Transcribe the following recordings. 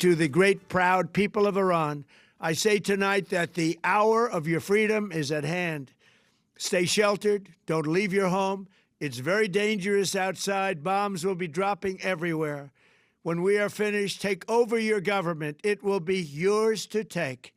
to the great, proud people of Iran, I say tonight that the hour of your freedom is at hand. Stay sheltered. Don't leave your home. It's very dangerous outside. Bombs will be dropping everywhere. When we are finished, take over your government. It will be yours to take.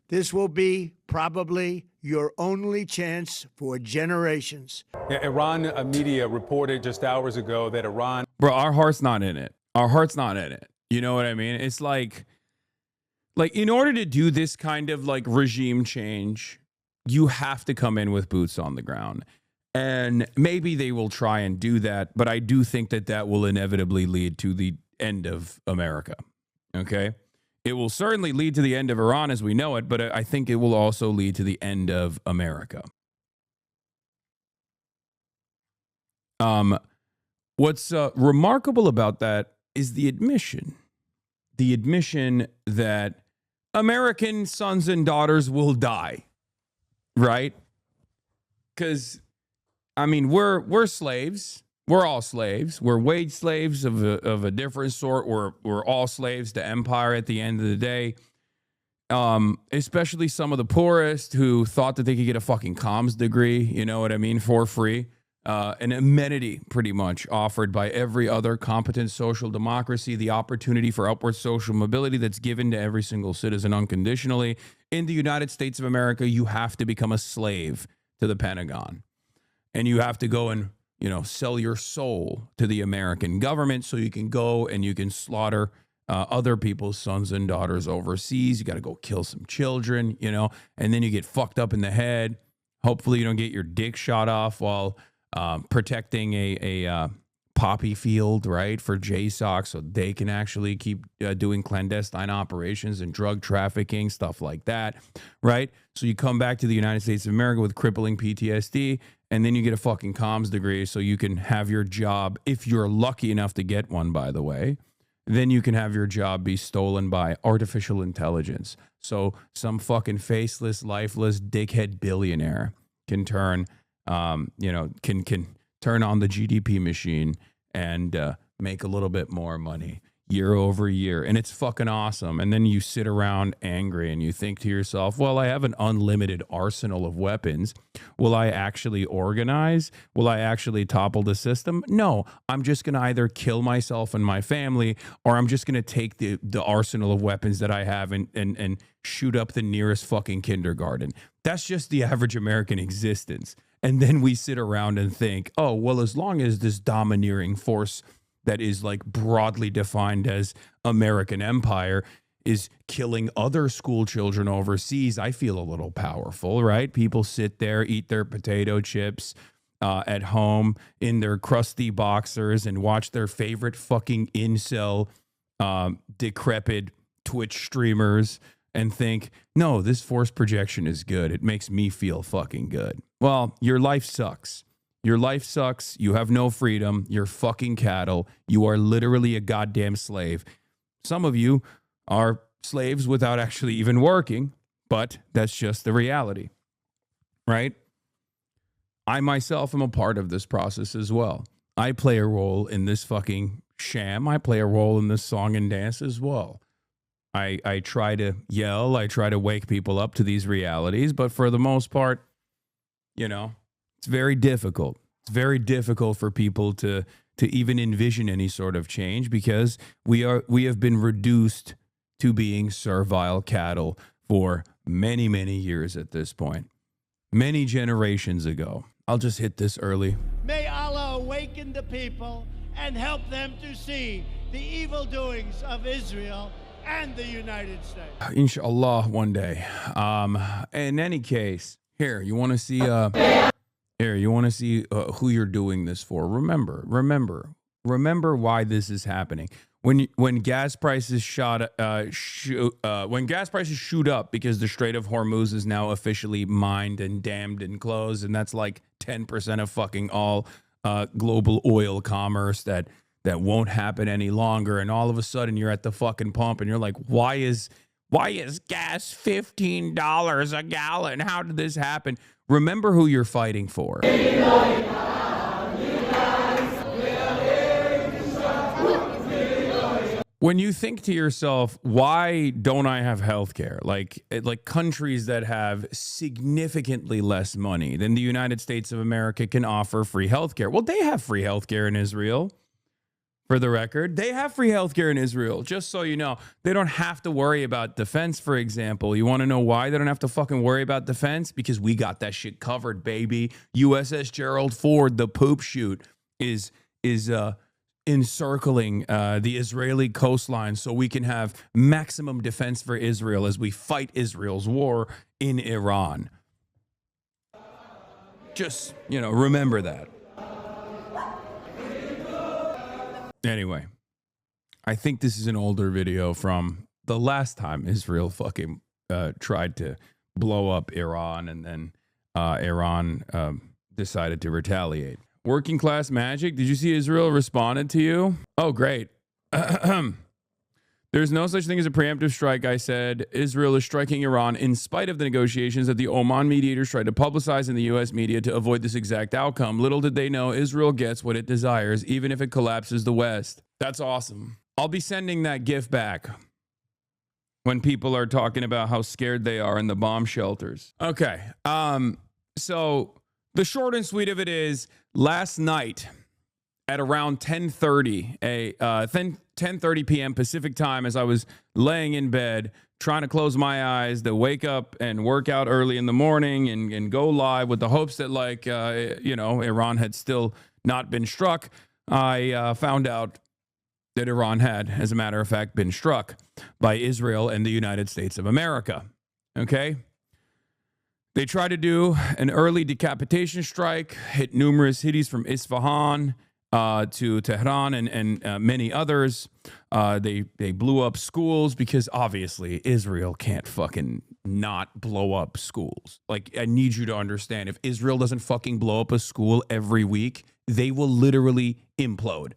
This will be probably your only chance for generations. Yeah, Iran media reported just hours ago that Iran... Bro, our heart's not in it. Our heart's not in it. You know what I mean? It's like in order to do this kind of like regime change, you have to come in with boots on the ground. And maybe they will try and do that, but I do think that that will inevitably lead to the end of America. Okay? It will certainly lead to the end of Iran as we know it, but I think it will also lead to the end of America. What's remarkable about that is the admission that American sons and daughters will die, right? Because, I mean, we're slaves. We're all slaves. We're wage slaves of a different sort. We're all slaves to empire at the end of the day. Especially some of the poorest who thought that they could get a fucking comms degree, you know what I mean, for free. An amenity pretty much offered by every other competent social democracy, the opportunity for upward social mobility that's given to every single citizen unconditionally. In the United States of America, you have to become a slave to the Pentagon. And you have to go and, you know, sell your soul to the American government so you can go and you can slaughter other people's sons and daughters overseas. You got to go kill some children, you know, and then you get fucked up in the head. Hopefully you don't get your dick shot off while protecting a poppy field, right, for JSOC so they can actually keep doing clandestine operations and drug trafficking, stuff like that, right? So you come back to the United States of America with crippling PTSD, and then you get a fucking comms degree so you can have your job, if you're lucky enough to get one, by the way, then you can have your job be stolen by artificial intelligence. So some fucking faceless, lifeless, dickhead billionaire can turn... can turn on the GDP machine and make a little bit more money year over year. And it's fucking awesome. And then you sit around angry and you think to yourself, well, I have an unlimited arsenal of weapons. Will I actually organize? Will I actually topple the system? No, I'm just going to either kill myself and my family, or I'm just going to take the arsenal of weapons that I have and shoot up the nearest fucking kindergarten. That's just the average American existence. And then we sit around and think, oh, well, as long as this domineering force that is like broadly defined as American empire is killing other school children overseas, I feel a little powerful, right? People sit there, eat their potato chips at home in their crusty boxers and watch their favorite fucking incel, decrepit Twitch streamers and think, no, this force projection is good. It makes me feel fucking good. Well, your life sucks. Your life sucks. You have no freedom. You're fucking cattle. You are literally a goddamn slave. Some of you are slaves without actually even working, but that's just the reality, right? I myself am a part of this process as well. I play a role in this fucking sham. I play a role in this song and dance as well. I try to yell. I try to wake people up to these realities, but for the most part, you know, it's very difficult. It's very difficult for people to even envision any sort of change because we have been reduced to being servile cattle for many, many years at this point. Many generations ago. I'll just hit this early. May Allah awaken the people and help them to see the evil doings of Israel and the United States. Inshallah, one day. In any case, here, you want to see who you're doing this for. Remember why this is happening. When gas prices shoot up because the Strait of Hormuz is now officially mined and dammed and closed, and that's like 10% of fucking all global oil commerce that won't happen any longer, and all of a sudden you're at the fucking pump and you're like, why is gas $15 a gallon? How did this happen? Remember who you're fighting for. when you think to yourself, why don't I have healthcare? Like countries that have significantly less money than the United States of America can offer free healthcare. Well, they have free healthcare in Israel. For the record, they have free healthcare in Israel. Just so you know, they don't have to worry about defense, for example. You want to know why they don't have to fucking worry about defense? Because we got that shit covered, baby. USS Gerald Ford, the poop chute, is encircling the Israeli coastline so we can have maximum defense for Israel as we fight Israel's war in Iran. Just, remember that. Anyway, I think this is an older video from the last time Israel fucking tried to blow up Iran, and then Iran decided to retaliate. Working class magic. Did you see Israel responded to you? Oh, great. There's no such thing as a preemptive strike, I said. Israel is striking Iran in spite of the negotiations that the Oman mediators tried to publicize in the U.S. media to avoid this exact outcome. Little did they know Israel gets what it desires, even if it collapses the West. That's awesome. I'll be sending that GIF back when people are talking about how scared they are in the bomb shelters. Okay. So the short and sweet of it is, last night at around 10:30 p.m. Pacific time, as I was laying in bed trying to close my eyes to wake up and work out early in the morning and go live with the hopes that Iran had still not been struck, I found out that Iran had, as a matter of fact, been struck by Israel and the United States of America. Okay? They tried to do an early decapitation strike, hit numerous cities from Isfahan to Tehran and many others. They blew up schools because obviously Israel can't fucking not blow up schools. Like, I need you to understand, if Israel doesn't fucking blow up a school every week, they will literally implode.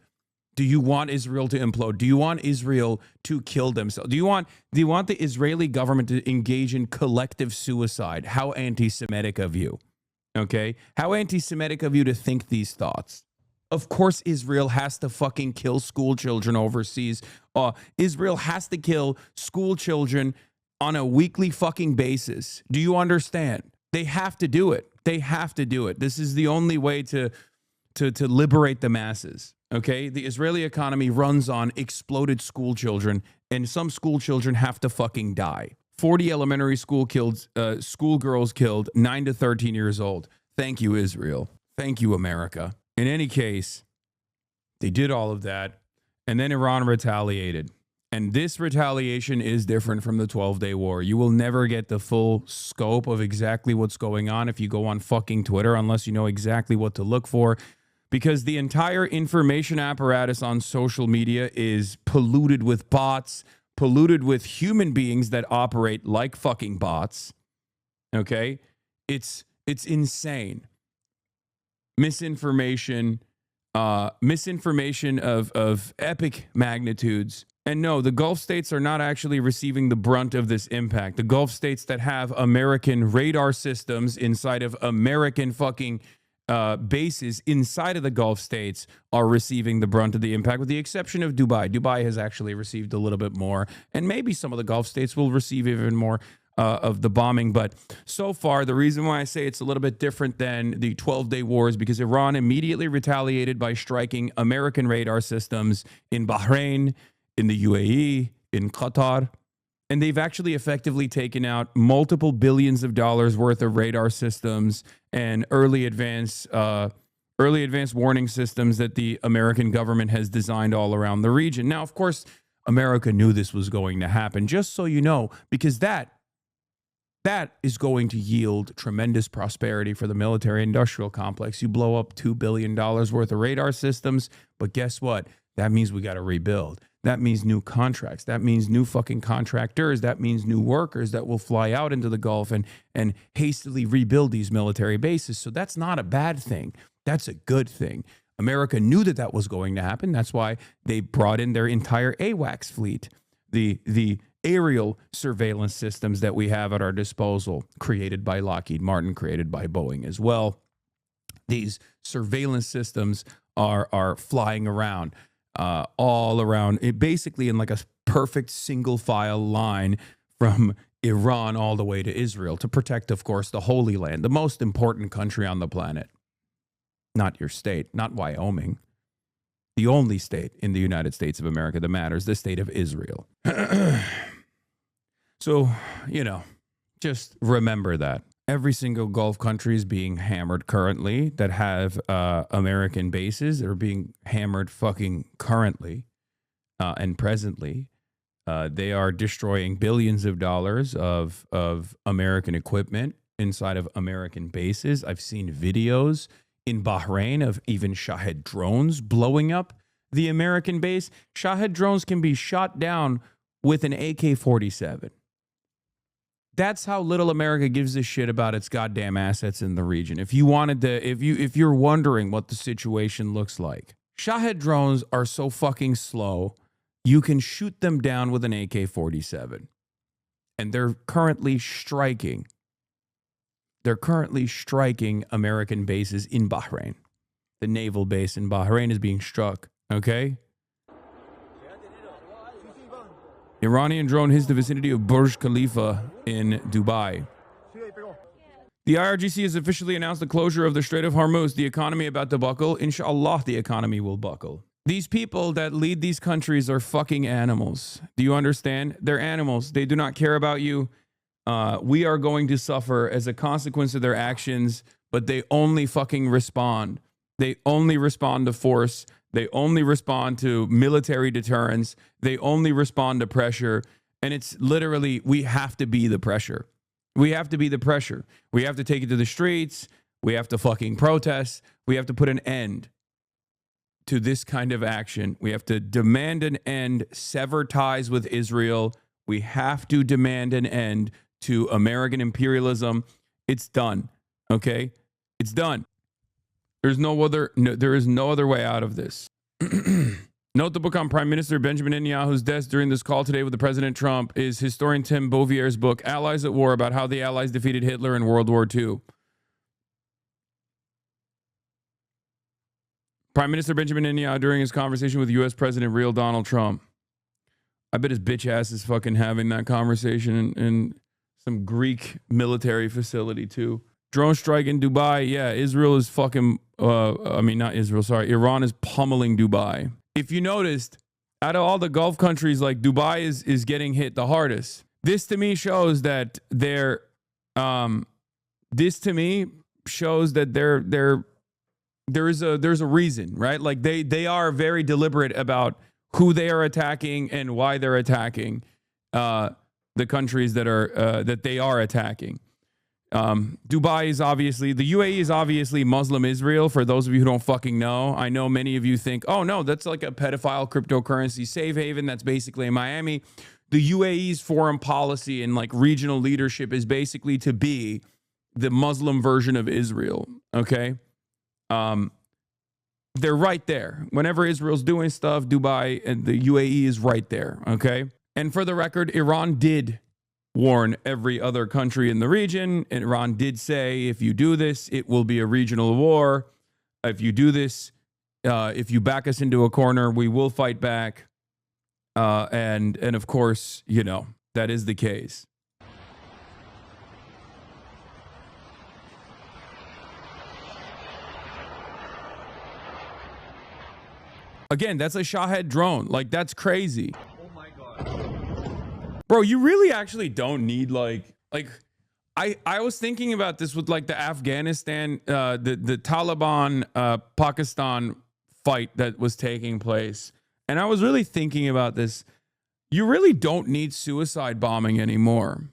Do you want Israel to implode? Do you want Israel to kill themselves? Do you want the Israeli government to engage in collective suicide? How anti-Semitic of you. Okay? How anti-Semitic of you to think these thoughts. Of course Israel has to fucking kill school children overseas. Israel has to kill school children on a weekly fucking basis. Do you understand? They have to do it. They have to do it. This is the only way to liberate the masses. Okay? The Israeli economy runs on exploded school children, and some school children have to fucking die. 40 elementary schoolgirls killed, 9 to 13 years old. Thank you, Israel. Thank you, America. In any case, they did all of that, and then Iran retaliated. And this retaliation is different from the 12-day war. You will never get the full scope of exactly what's going on if you go on fucking Twitter, unless you know exactly what to look for, because the entire information apparatus on social media is polluted with bots, polluted with human beings that operate like fucking bots. Okay? It's insane. Misinformation of epic magnitudes. And no, the Gulf states are not actually receiving the brunt of this impact. The Gulf states that have American radar systems inside of American fucking bases inside of the Gulf states are receiving the brunt of the impact, with the exception of Dubai. Dubai has actually received a little bit more, and maybe some of the Gulf states will receive even more of the bombing. But so far, the reason why I say it's a little bit different than the 12-day war is because Iran immediately retaliated by striking American radar systems in Bahrain, in the UAE, in Qatar, and they've actually effectively taken out multiple billions of dollars worth of radar systems and early advance warning systems that the American government has designed all around the region. Now, of course, America knew this was going to happen, just so you know, because that is going to yield tremendous prosperity for the military-industrial complex. You blow up $2 billion worth of radar systems, but guess what? That means we got to rebuild. That means new contracts. That means new fucking contractors. That means new workers that will fly out into the Gulf and hastily rebuild these military bases. So that's not a bad thing. That's a good thing. America knew that was going to happen. That's why they brought in their entire AWACS fleet, the aerial surveillance systems that we have at our disposal, created by Lockheed Martin, created by Boeing as well. These surveillance systems are flying around. all around, it basically in like a perfect single file line from Iran all the way to Israel to protect, of course, the Holy Land, the most important country on the planet. Not your state, not Wyoming. The only state in the United States of America that matters, the state of Israel. So, you know, just remember that. Every single Gulf country is being hammered currently that have American bases. They're being hammered fucking currently and presently. They are destroying billions of dollars of American equipment inside of American bases. I've seen videos in Bahrain of even Shahed drones blowing up the American base. Shahed drones can be shot down with an AK-47. That's how little America gives a shit about its goddamn assets in the region. If you wanted to, if you're wondering what the situation looks like, Shahed drones are so fucking slow, you can shoot them down with an AK-47. And they're currently striking. They're currently striking American bases in Bahrain. The naval base in Bahrain is being struck. Okay? Iranian drone hits the vicinity of Burj Khalifa in Dubai. The IRGC has officially announced the closure of the Strait of Hormuz. The economy about to buckle. Inshallah, the economy will buckle. These people that lead these countries are fucking animals. Do you understand? They're animals. They do not care about you. We are going to suffer as a consequence of their actions, but they only fucking respond. They only respond to force. They only respond to military deterrence. They only respond to pressure. And it's literally, we have to be the pressure. We have to be the pressure. We have to take it to the streets. We have to fucking protest. We have to put an end to this kind of action. We have to demand an end, sever ties with Israel. We have to demand an end to American imperialism. It's done. Okay? It's done. There is no other way out of this. Note the book on Prime Minister Benjamin Netanyahu's desk during this call today with the President Trump is historian Tim Bouvier's book, Allies at War, about how the Allies defeated Hitler in World War II. Prime Minister Benjamin Netanyahu during his conversation with U.S. President real Donald Trump. I bet his bitch ass is fucking having that conversation in some Greek military facility too. Drone strike in Dubai. Yeah, Israel is fucking, not Israel, sorry. Iran is pummeling Dubai. If you noticed, out of all the Gulf countries, like Dubai is getting hit the hardest. This to me shows that there's a reason, right? Like they are very deliberate about who they are attacking and why they're attacking the countries that they are attacking. Dubai is obviously, the UAE is obviously Muslim Israel. For those of you who don't fucking know, I know many of you think, oh no, that's like a pedophile cryptocurrency safe haven. That's basically in Miami. The UAE's foreign policy and like regional leadership is basically to be the Muslim version of Israel. Okay. They're right there. Whenever Israel's doing stuff, Dubai and the UAE is right there. Okay. And for the record, Iran did warn every other country in the region. And Iran did say, if you do this, it will be a regional war. If you do this, if you back us into a corner, we will fight back. And of course, you know, that is the case. Again, that's a Shahed drone. Like, that's crazy. Oh my God. Bro, you really actually don't need like I was thinking about this with like the Afghanistan, the Taliban, Pakistan fight that was taking place. And I was really thinking about this. You really don't need suicide bombing anymore.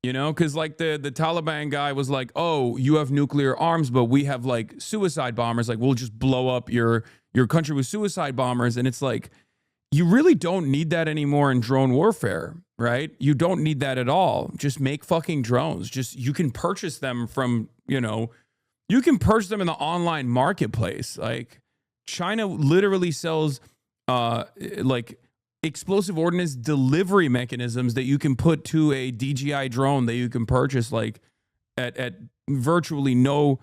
You know, because like the Taliban guy was like, oh, you have nuclear arms, but we have like suicide bombers. Like, we'll just blow up your country with suicide bombers. And it's like, you really don't need that anymore in drone warfare, right? You don't need that at all. Just make fucking drones. Just, you can purchase them from, you know, you can purchase them in the online marketplace. Like, China literally sells like explosive ordnance delivery mechanisms that you can put to a DJI drone that you can purchase like at virtually no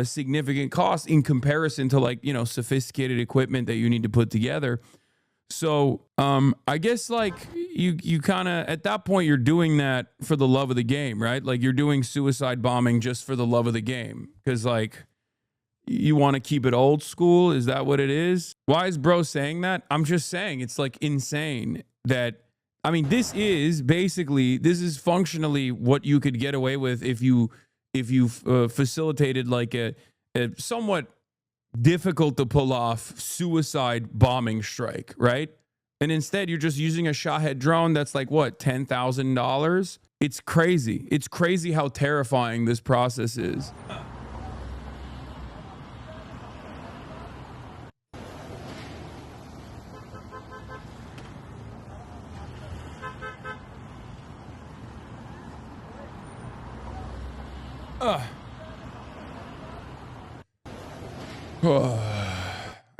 significant cost in comparison to like, you know, sophisticated equipment that you need to put together. So I guess like you kind of at that point you're doing that for the love of the game, right? Like you're doing suicide bombing just for the love of the game because like you want to keep it old school. Is that what it is? Why is bro saying that? I'm just saying it's like insane that, I mean, this is functionally what you could get away with if you facilitated like a somewhat difficult to pull off suicide bombing strike, right? And instead you're just using a Shahed drone that's like what, $10,000? It's crazy. It's crazy how terrifying this process is.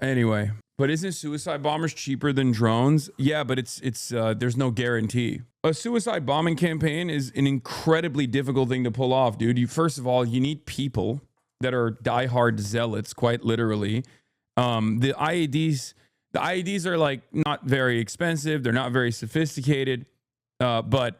Anyway, but isn't suicide bombers cheaper than drones? Yeah, but it's there's no guarantee. A suicide bombing campaign is an incredibly difficult thing to pull off, dude. First of all, you need people that are diehard zealots, quite literally. The IEDs are like not very expensive. They're not very sophisticated, but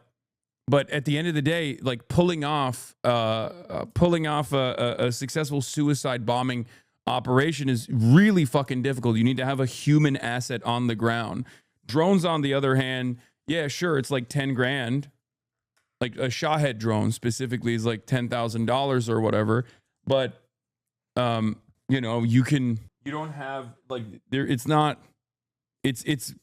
at the end of the day, like pulling off a successful suicide bombing operation is really fucking difficult. You need to have a human asset on the ground. Drones, on the other hand, yeah, sure, it's like 10 grand. Like a Shahed drone specifically is like $10,000 or whatever. But you know, you don't have like there. It's not. It's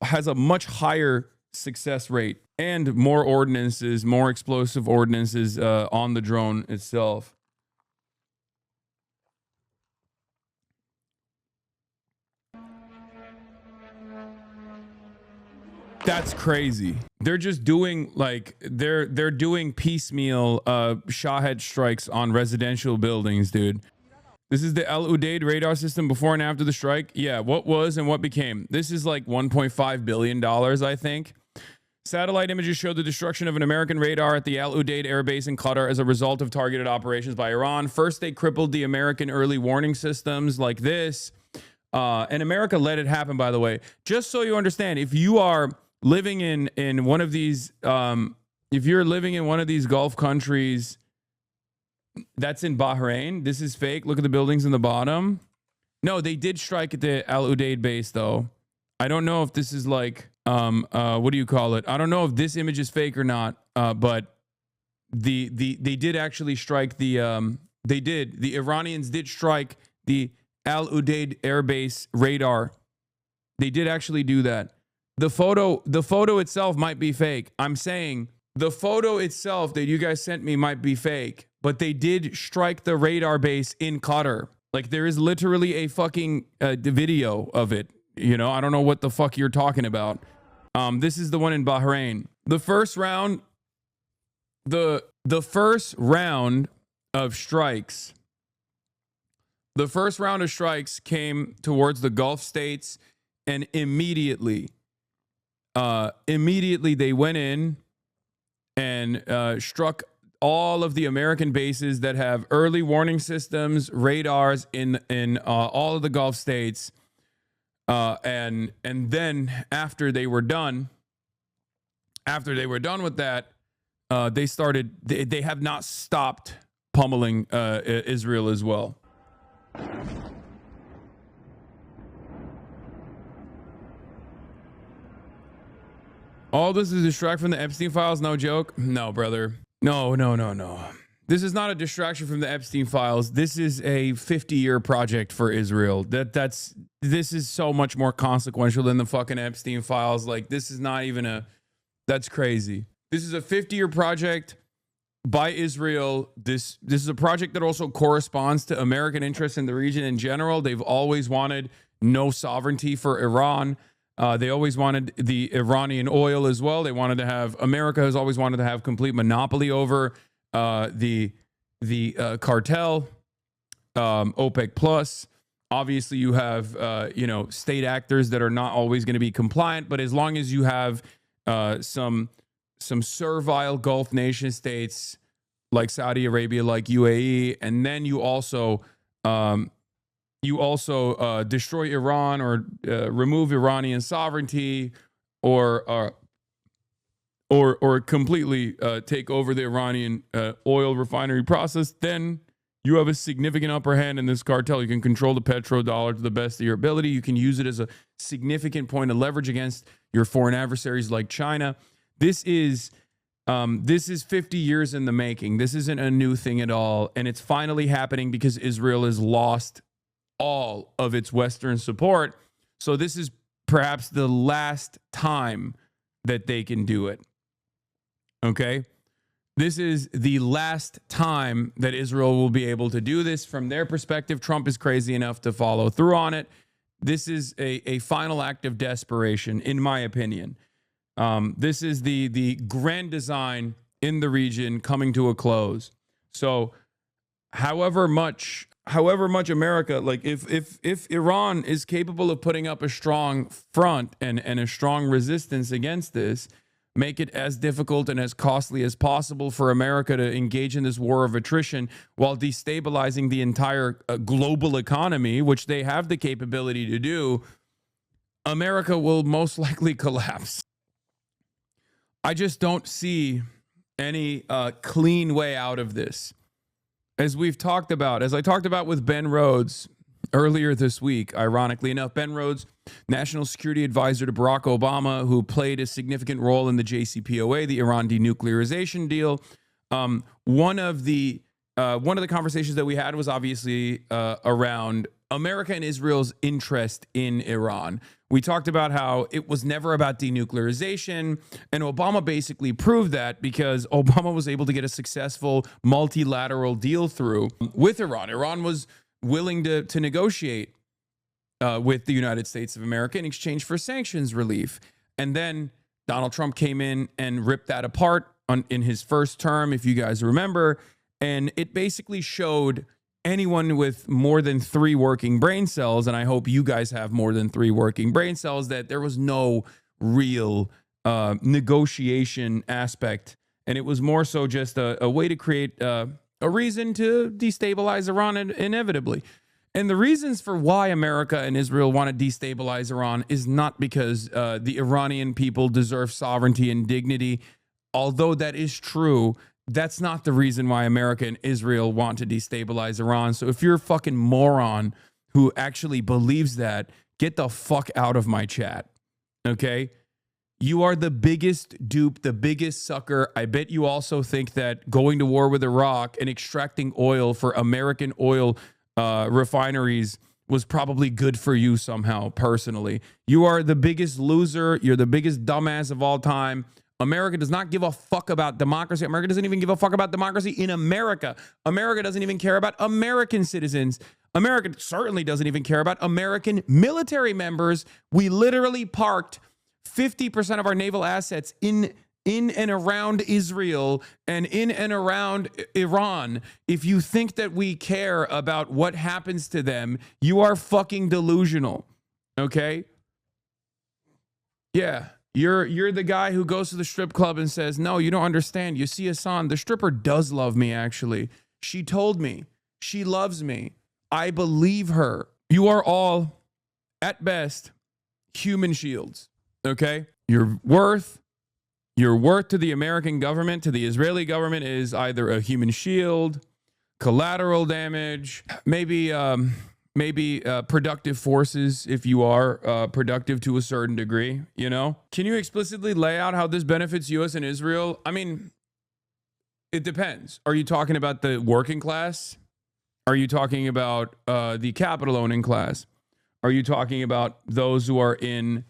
has a much higher success rate and more ordnances, more explosive ordnances on the drone itself. That's crazy. They're just doing like they're doing piecemeal Shahed strikes on residential buildings, dude. This is the Al Udeid radar system before and after the strike. Yeah, what was and what became. This is like $1.5 billion, I think. Satellite images showed the destruction of an American radar at the Al Udeid Air Base in Qatar as a result of targeted operations by Iran. First, they crippled the American early warning systems like this. And America let it happen, by the way. Just so you understand, if you are living in one of these, if you're living in one of these Gulf countries, that's in Bahrain. This is fake. Look at the buildings in the bottom. No, they did strike at the Al Udeid base, though. I don't know if this is like, what do you call it? I don't know if this image is fake or not. But they did actually strike the, the Iranians did strike the Al Udeid Air Base radar. They did actually do that. The photo itself might be fake. I'm saying the photo itself that you guys sent me might be fake, but they did strike the radar base in Qatar. Like there is literally a fucking video of it. You know, I don't know what the fuck you're talking about. This is the one in Bahrain. The first round, the first round of strikes. The first round of strikes came towards the Gulf states, and immediately they went in and struck all of the American bases that have early warning systems, radars in all of the Gulf states. And then after they were done with that, they have not stopped pummeling Israel as well. All this is a distract from the Epstein files, no joke. No, brother. No. This is not a distraction from the Epstein files. This is a 50-year project for Israel. This is so much more consequential than the fucking Epstein files. Like, this is not even that's crazy. This is a 50-year project by Israel. This is a project that also corresponds to American interests in the region in general. They've always wanted no sovereignty for Iran. They always wanted the Iranian oil as well. America has always wanted to have complete monopoly over the cartel, OPEC plus. Obviously, you have state actors that are not always going to be compliant, but as long as you have some servile Gulf nation states like Saudi Arabia, like UAE, and then you also destroy Iran or remove Iranian sovereignty or completely take over the Iranian oil refinery process, then you have a significant upper hand in this cartel. You can control the petrodollar to the best of your ability. You can use it as a significant point of leverage against your foreign adversaries like China. This is 50 years in the making. This isn't a new thing at all. And it's finally happening because Israel has lost all of its Western support. So this is perhaps the last time that they can do it. Okay? This is the last time that Israel will be able to do this. From their perspective, Trump is crazy enough to follow through on it. This is a final act of desperation, in my opinion. This is the grand design in the region coming to a close. So however much America, like if Iran is capable of putting up a strong front and a strong resistance against this, make it as difficult and as costly as possible for America to engage in this war of attrition while destabilizing the entire global economy, which they have the capability to do, America will most likely collapse. I just don't see any clean way out of this. As I talked about with Ben Rhodes earlier this week, ironically enough, Ben Rhodes, National Security Advisor to Barack Obama, who played a significant role in the JCPOA, the Iran denuclearization deal. One of the conversations that we had was obviously around America and Israel's interest in Iran. We talked about how it was never about denuclearization, and Obama basically proved that because Obama was able to get a successful multilateral deal through with Iran. Iran was willing to negotiate with the United States of America in exchange for sanctions relief. And then Donald Trump came in and ripped that apart in his first term, if you guys remember. And it basically showed anyone with more than 3 working brain cells, and I hope you guys have more than 3 working brain cells, that there was no real negotiation aspect. And it was more so just a way to create a reason to destabilize Iran inevitably. And the reasons for why America and Israel want to destabilize Iran is not because the Iranian people deserve sovereignty and dignity. Although that is true, that's not the reason why America and Israel want to destabilize Iran. So if you're a fucking moron who actually believes that, get the fuck out of my chat. Okay? You are the biggest dupe, the biggest sucker. I bet you also think that going to war with Iraq and extracting oil for American oil refineries was probably good for you somehow, personally. You are the biggest loser. You're the biggest dumbass of all time. America does not give a fuck about democracy. America doesn't even give a fuck about democracy in America. America doesn't even care about American citizens. America certainly doesn't even care about American military members. We literally parked 50% of our naval assets in and around Israel and in and around Iran. If you think that we care about what happens to them, you are fucking delusional. Okay? Yeah. You're the guy who goes to the strip club and says, no, you don't understand. You see, Hassan, the stripper does love me, actually. She told me. She loves me. I believe her. You are all, at best, human shields. Okay? Your worth to the American government, to the Israeli government, is either a human shield, collateral damage, maybe productive forces if you are productive to a certain degree, you know? Can you explicitly lay out how this benefits U.S. and Israel? I mean, it depends. Are you talking about the working class? Are you talking about the capital owning class? Are you talking about those who are in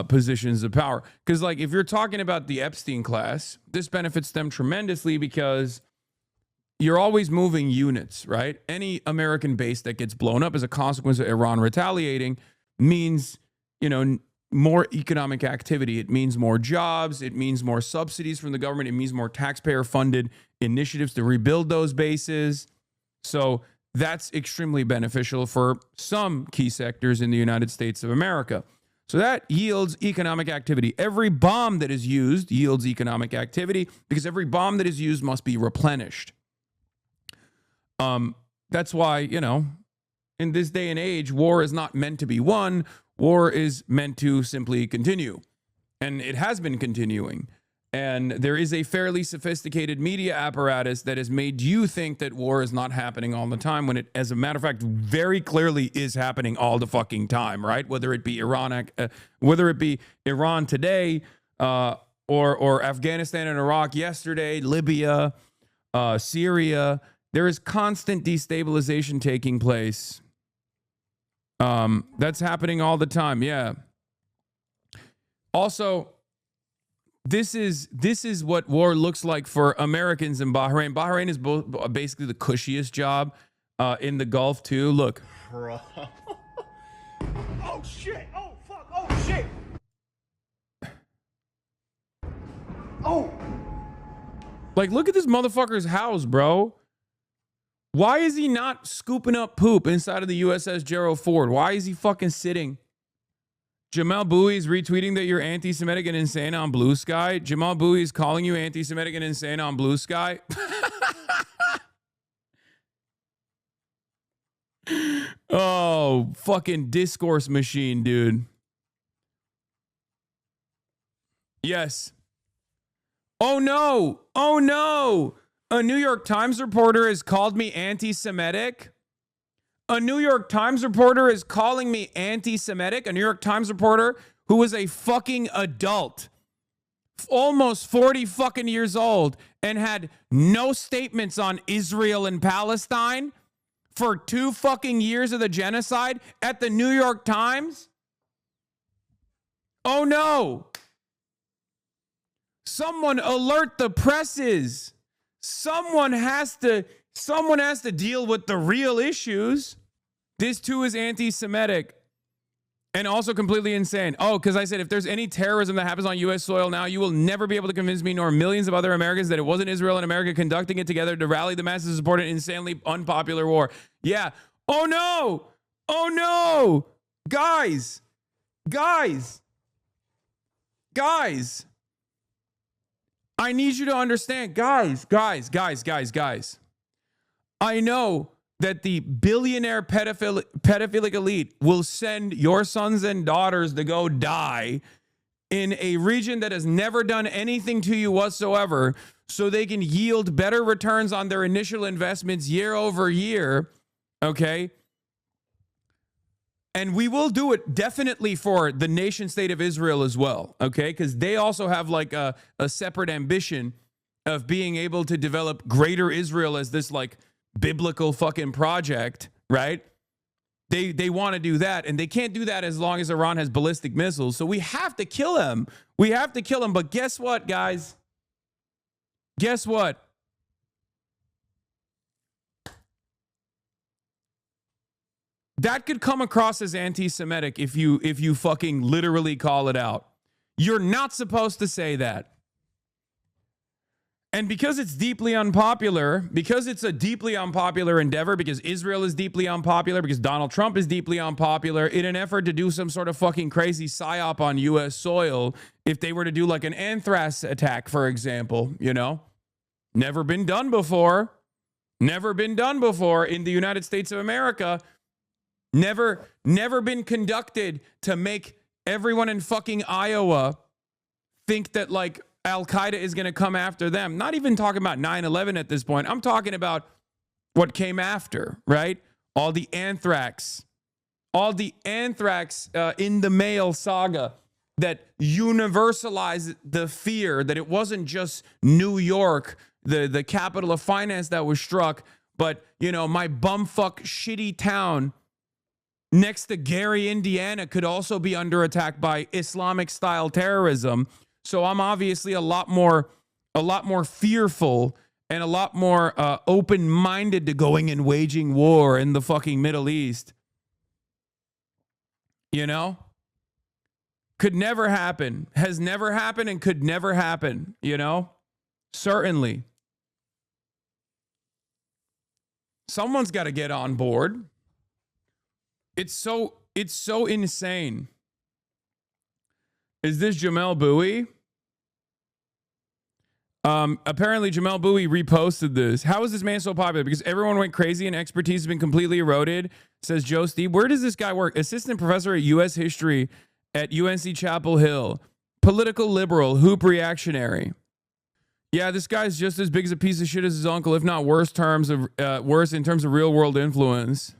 positions of power? Because, like, if you're talking about the Epstein class, this benefits them tremendously because you're always moving units, right? Any American base that gets blown up as a consequence of Iran retaliating means, you know, more economic activity. It means more jobs. It means more subsidies from the government. It means more taxpayer-funded initiatives to rebuild those bases. So that's extremely beneficial for some key sectors in the United States of America. So that yields economic activity. Every bomb that is used yields economic activity because every bomb that is used must be replenished. That's why, you know, in this day and age, war is not meant to be won. War is meant to simply continue. And it has been continuing. And there is a fairly sophisticated media apparatus that has made you think that war is not happening all the time when it, as a matter of fact, very clearly is happening all the fucking time, right? Whether it be Iran today, or Afghanistan and Iraq yesterday, Libya, Syria, there is constant destabilization taking place. That's happening all the time. Yeah. Also, this is what war looks like for Americans in Bahrain. Bahrain is basically the cushiest job in the Gulf too. Look. Bro. Oh shit! Oh fuck! Oh shit! Oh! Like, look at this motherfucker's house, bro. Why is he not scooping up poop inside of the USS Gerald Ford? Why is he fucking sitting? Jamal Bowie is retweeting that you're anti-Semitic and insane on Blue Sky. Jamal Bowie is calling you anti-Semitic and insane on Blue Sky. Oh, fucking discourse machine, dude. Yes. Oh no. Oh no. A New York Times reporter has called me anti-Semitic. A New York Times reporter is calling me anti-Semitic. A New York Times reporter who is a fucking adult, almost 40 fucking years old, and had no statements on Israel and Palestine for 2 fucking years of the genocide at the New York Times. Oh no. Someone alert the presses. Someone has to deal with the real issues. This too is anti-Semitic and also completely insane. Oh, because I said if there's any terrorism that happens on U.S. soil now, you will never be able to convince me nor millions of other Americans that it wasn't Israel and America conducting it together to rally the masses to support an insanely unpopular war. Yeah. Oh no. Oh no. Guys. I need you to understand. Guys. I know that the billionaire pedophilic elite will send your sons and daughters to go die in a region that has never done anything to you whatsoever so they can yield better returns on their initial investments year over year, okay? And we will do it definitely for the nation state of Israel as well, okay? Because they also have like a separate ambition of being able to develop greater Israel as this like biblical fucking project, right? They want to do that, and they can't do that as long as Iran has ballistic missiles. So we have to kill them. But guess what, guys? Guess what? That could come across as anti-Semitic if you fucking literally call it out. You're not supposed to say that. And because it's deeply unpopular, because it's a deeply unpopular endeavor, because Israel is deeply unpopular, because Donald Trump is deeply unpopular, in an effort to do some sort of fucking crazy psyop on U.S. soil, if they were to do like an anthrax attack, for example, you know, never been done before in the United States of America, never been conducted to make everyone in fucking Iowa think that like Al-Qaeda is going to come after them. Not even talking about 9/11 at this point. I'm talking about what came after, right? All the anthrax in the mail saga that universalized the fear that it wasn't just New York, the capital of finance that was struck, but, you know, my bumfuck shitty town next to Gary, Indiana could also be under attack by Islamic style terrorism. So I'm obviously a lot more fearful and a lot more open-minded to going and waging war in the fucking Middle East. You know? Could never happen. Has never happened and could never happen, you know? Certainly. Someone's got to get on board. It's so insane. Is this Jamel Bowie? Apparently Jamel Bowie reposted this. How is this man so popular? Because everyone went crazy and expertise has been completely eroded, says Joe Steve. Where does this guy work? Assistant professor at U.S. history at UNC Chapel Hill. Political liberal, hoop reactionary. Yeah, this guy's just as big as a piece of shit as his uncle, if not worse in terms of real world influence.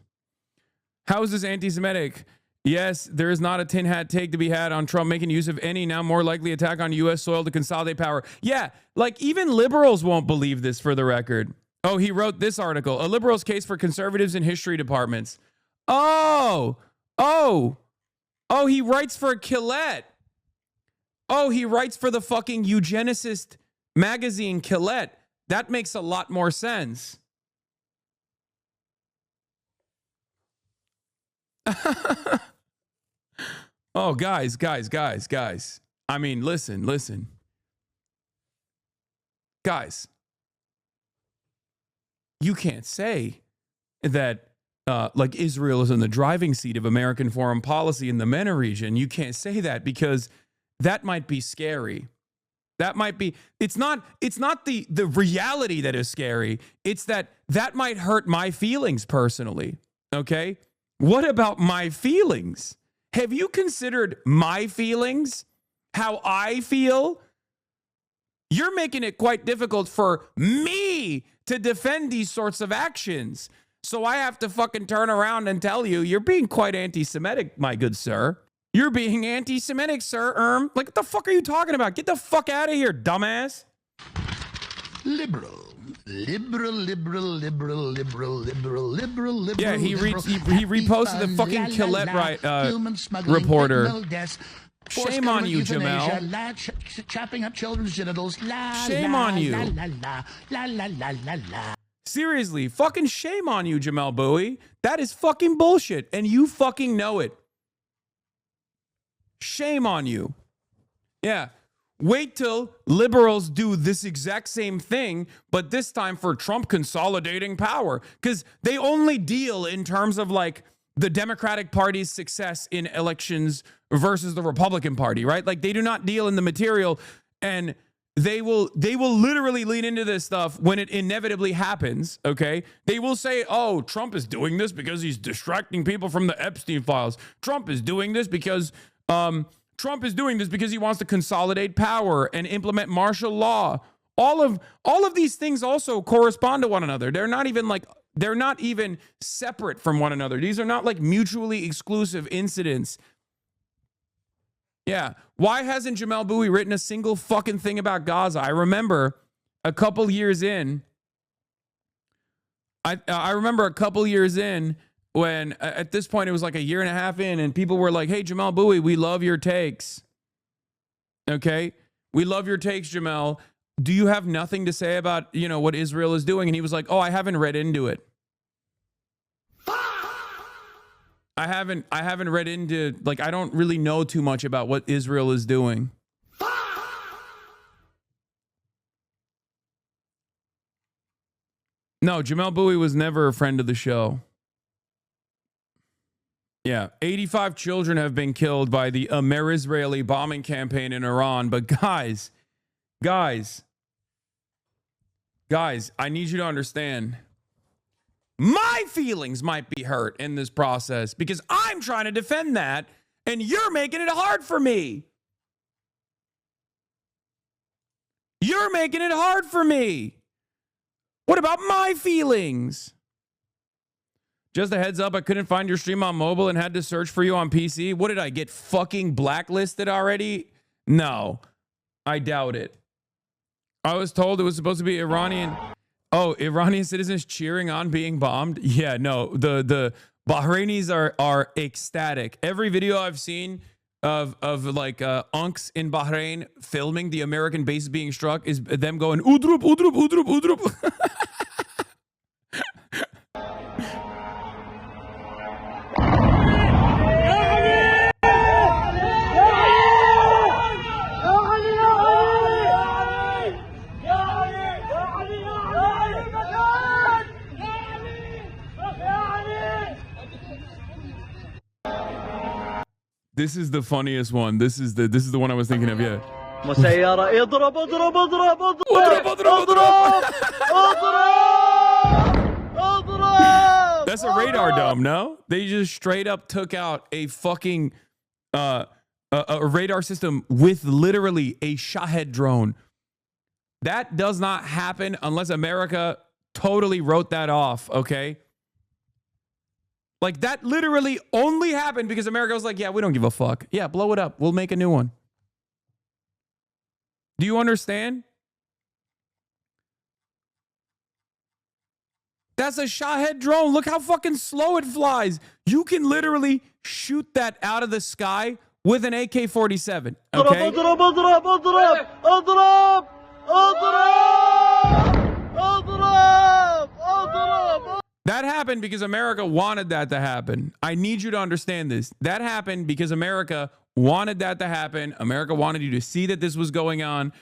How is this anti-Semitic? Yes, there is not a tin hat take to be had on Trump making use of any now more likely attack on U.S. soil to consolidate power. Yeah, like even liberals won't believe this, for the record. Oh, he wrote this article. A liberal's case for conservatives in history departments. Oh, he writes for Quillette. Oh, he writes for the fucking eugenicist magazine Quillette. That makes a lot more sense. Oh, guys. I mean, listen. Guys, you can't say that like Israel is in the driving seat of American foreign policy in the MENA region. You can't say that because that might be scary. That might be, it's not the reality that is scary. It's that might hurt my feelings personally. Okay? What about my feelings? Have you considered my feelings? How I feel? You're making it quite difficult for me to defend these sorts of actions. So I have to fucking turn around and tell you, you're being quite anti-Semitic, my good sir. You're being anti-Semitic, sir. Like, what the fuck are you talking about? Get the fuck out of here, dumbass. Liberal. Yeah, he reposted the fucking Quillette reporter. Shame on you, Jamel. Chopping up children's genitals. Shame on you. Seriously, fucking shame on you, Jamel Bowie. That is fucking bullshit, and you fucking know it. Shame on you. Yeah. Wait till liberals do this exact same thing, but this time for Trump consolidating power. Because they only deal in terms of like the Democratic Party's success in elections versus the Republican Party, right? Like they do not deal in the material, and they will literally lean into this stuff when it inevitably happens, okay? They will say, oh, Trump is doing this because he's distracting people from the Epstein files. Trump is doing this because he wants to consolidate power and implement martial law. All of these things also correspond to one another. They're not even separate from one another. These are not like mutually exclusive incidents. Yeah. Why hasn't Jamel Bowie written a single fucking thing about Gaza? I remember a couple years in when at this point it was like a year and a half in, and people were like, hey, Jamel Bowie, we love your takes. Okay? We love your takes, Jamel. Do you have nothing to say about, what Israel is doing? And he was like, oh, I haven't read into it. I haven't read into, like, I don't really know too much about what Israel is doing. No, Jamel Bowie was never a friend of the show. Yeah, 85 children have been killed by the Amer-Israeli bombing campaign in Iran. But guys, I need you to understand. My feelings might be hurt in this process because I'm trying to defend that, and you're making it hard for me. You're making it hard for me. What about my feelings? Just a heads up, I couldn't find your stream on mobile and had to search for you on PC. What did I get fucking blacklisted already? No, I doubt it. I was told it was supposed to be Iranian. Oh, Iranian citizens cheering on being bombed? Yeah, no, the Bahrainis are ecstatic. Every video I've seen of like unks in Bahrain filming the American bases being struck is them going, udrup, udrup, udrup, udrup. This is the funniest one. This is the one I was thinking of. Yeah. مسيرة اضرب اضرب اضرب اضرب، اضرب، اضرب. اضرب. That's a radar dome, no? They just straight up took out a fucking a radar system with literally a Shahed drone. That does not happen unless America totally wrote that off, okay? Like, that literally only happened because America was like, yeah, we don't give a fuck. Yeah, blow it up. We'll make a new one. Do you understand? That's a Shahed drone. Look how fucking slow it flies. You can literally shoot that out of the sky with an AK-47, okay? اضرب اضرب اضرب اضرب اضرب اضرب اضرب. That happened because America wanted that to happen. I need you to understand this. That happened because America wanted that to happen. America wanted you to see that this was going on.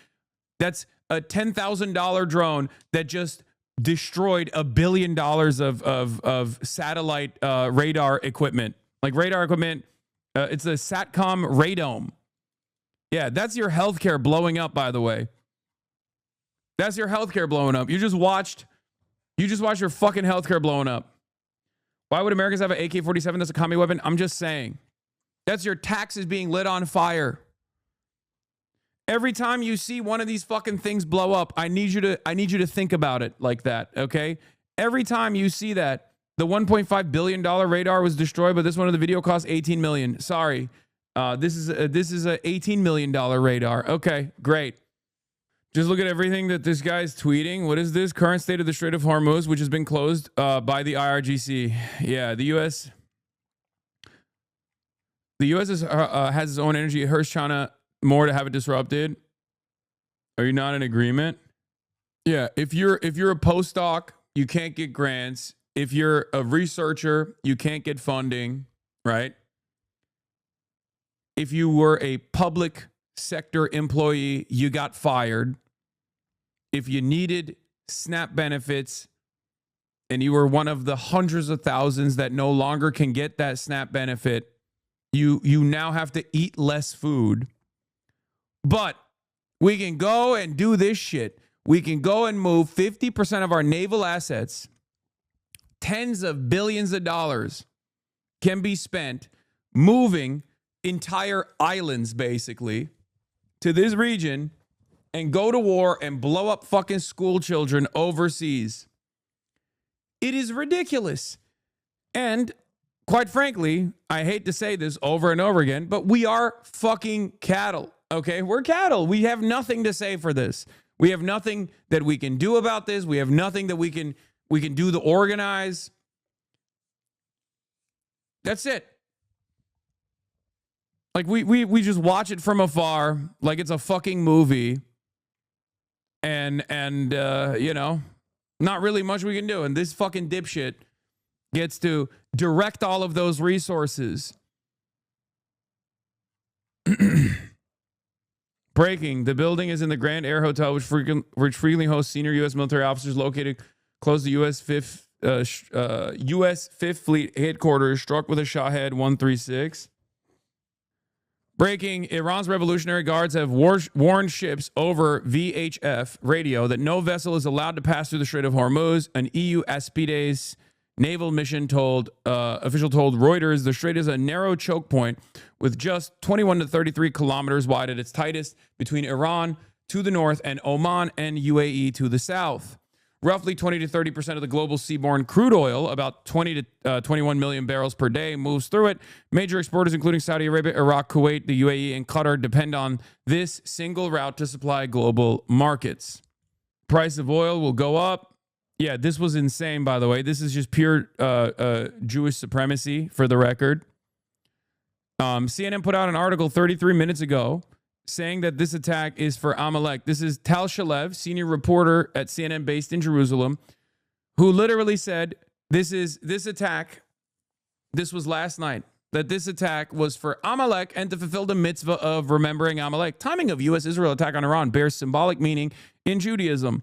That's a $10,000 drone that just destroyed $1 billion of satellite radar equipment. Like radar equipment, it's a SATCOM radome. Yeah, that's your healthcare blowing up, by the way. That's your healthcare blowing up. You just watched your fucking healthcare blowing up. Why would Americans have an AK-47 that's a commie weapon? I'm just saying. That's your taxes being lit on fire. Every time you see one of these fucking things blow up, I need you to think about it like that, okay? Every time you see that, the $1.5 billion radar was destroyed, but this one of the video cost $18 million. Sorry. This is a $18 million radar. Okay, great. Just look at everything that this guy's tweeting. What is this? Current state of the Strait of Hormuz, which has been closed by the IRGC. Yeah, the U.S. has its own energy. It hurts China more to have it disrupted. Are you not in agreement? Yeah, if you're a postdoc, you can't get grants. If you're a researcher, you can't get funding, right? If you were a public sector employee, you got fired. If you needed SNAP benefits and you were one of the hundreds of thousands that no longer can get that SNAP benefit, you now have to eat less food. But we can go and do this shit. We can go and move 50% of our naval assets, tens of billions of dollars can be spent moving entire islands, basically, to this region and go to war and blow up fucking school children overseas. It is ridiculous. And quite frankly, I hate to say this over and over again, but we are fucking cattle, okay? We're cattle. We have nothing to say for this. We have nothing that we can do about this. We have nothing that we can do to organize. That's it. Like we just watch it from afar like it's a fucking movie. And you know, not really much we can do. And this fucking dipshit gets to direct all of those resources. Breaking. The building is in the Grand Air Hotel, which frequently hosts senior U.S. military officers located close to U.S. 5th Fleet headquarters, struck with a Shahed 136. Breaking. Iran's Revolutionary Guards have warned ships over VHF radio that no vessel is allowed to pass through the Strait of Hormuz. An EU Aspides naval mission official told Reuters the strait is a narrow choke point with just 21 to 33 kilometers wide at its tightest between Iran to the north and Oman and UAE to the south. Roughly 20 to 30% of the global seaborne crude oil, about 20 to 21 million barrels per day, moves through it. Major exporters, including Saudi Arabia, Iraq, Kuwait, the UAE, and Qatar, depend on this single route to supply global markets. Price of oil will go up. Yeah, this was insane, by the way. This is just pure Jewish supremacy, for the record. CNN put out an article 33 minutes ago saying that this attack is for Amalek. This is Tal Shalev, senior reporter at CNN based in Jerusalem, who literally said this was last night, that this attack was for Amalek and to fulfill the mitzvah of remembering Amalek. Timing of U.S.-Israel attack on Iran bears symbolic meaning in Judaism.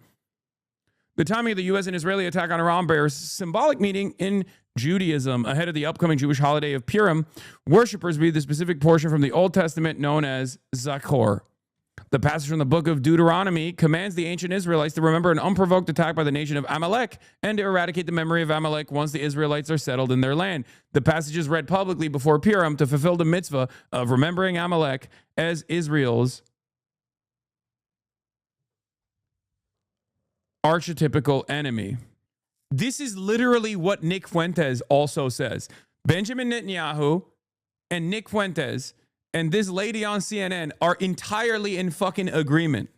The timing of the U.S. and Israeli attack on Iran bears symbolic meaning in Judaism ahead of the upcoming Jewish holiday of Purim, worshippers read the specific portion from the Old Testament known as Zachor. The passage from the book of Deuteronomy commands the ancient Israelites to remember an unprovoked attack by the nation of Amalek and to eradicate the memory of Amalek once the Israelites are settled in their land. The passage is read publicly before Purim to fulfill the mitzvah of remembering Amalek as Israel's archetypical enemy. This is literally what Nick Fuentes also says. Benjamin Netanyahu and Nick Fuentes and this lady on CNN are entirely in fucking agreement.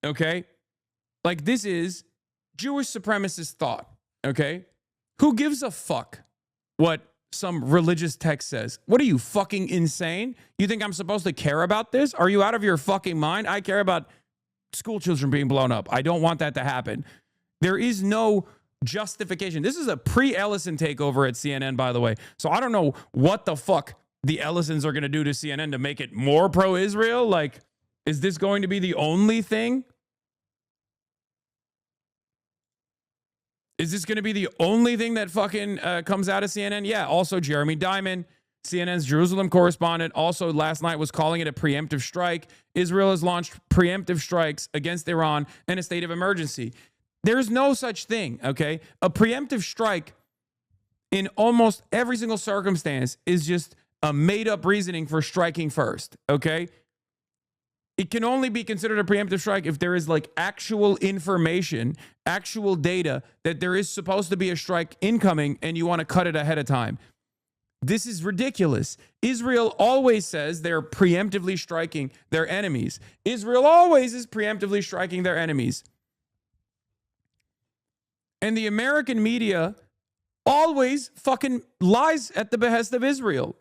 Okay? Like, this is Jewish supremacist thought. Okay? Who gives a fuck what some religious text says? What are you, fucking insane? You think I'm supposed to care about this? Are you out of your fucking mind? I care about school children being blown up. I don't want that to happen. There is no justification. This is a pre-Ellison takeover at CNN, by the way. So I don't know what the fuck the Ellisons are going to do to CNN to make it more pro-Israel. Like, is this going to be the only thing? Is this going to be the only thing that fucking comes out of CNN? Yeah. Also, Jeremy Diamond, CNN's Jerusalem correspondent, also last night was calling it a preemptive strike. Israel has launched preemptive strikes against Iran in a state of emergency. There's no such thing, okay? A preemptive strike in almost every single circumstance is just a made-up reasoning for striking first, okay? It can only be considered a preemptive strike if there is like actual information, actual data that there is supposed to be a strike incoming and you want to cut it ahead of time. This is ridiculous. Israel always says they're preemptively striking their enemies. Israel always is preemptively striking their enemies. And the American media always fucking lies at the behest of Israel.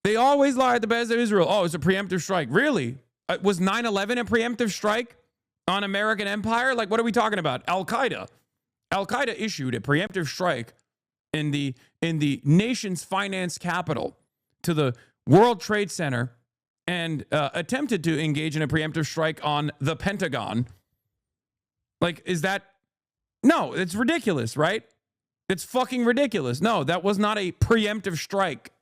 They always lie at the behest of Israel. Oh, it's a preemptive strike. Really? Was 9/11 a preemptive strike on American empire? Like, what are we talking about? Al-Qaeda. Al-Qaeda issued a preemptive strike in the nation's finance capital to the World Trade Center and attempted to engage in a preemptive strike on the Pentagon. Like, is that... No, it's ridiculous, right? It's fucking ridiculous. No, that was not a preemptive strike.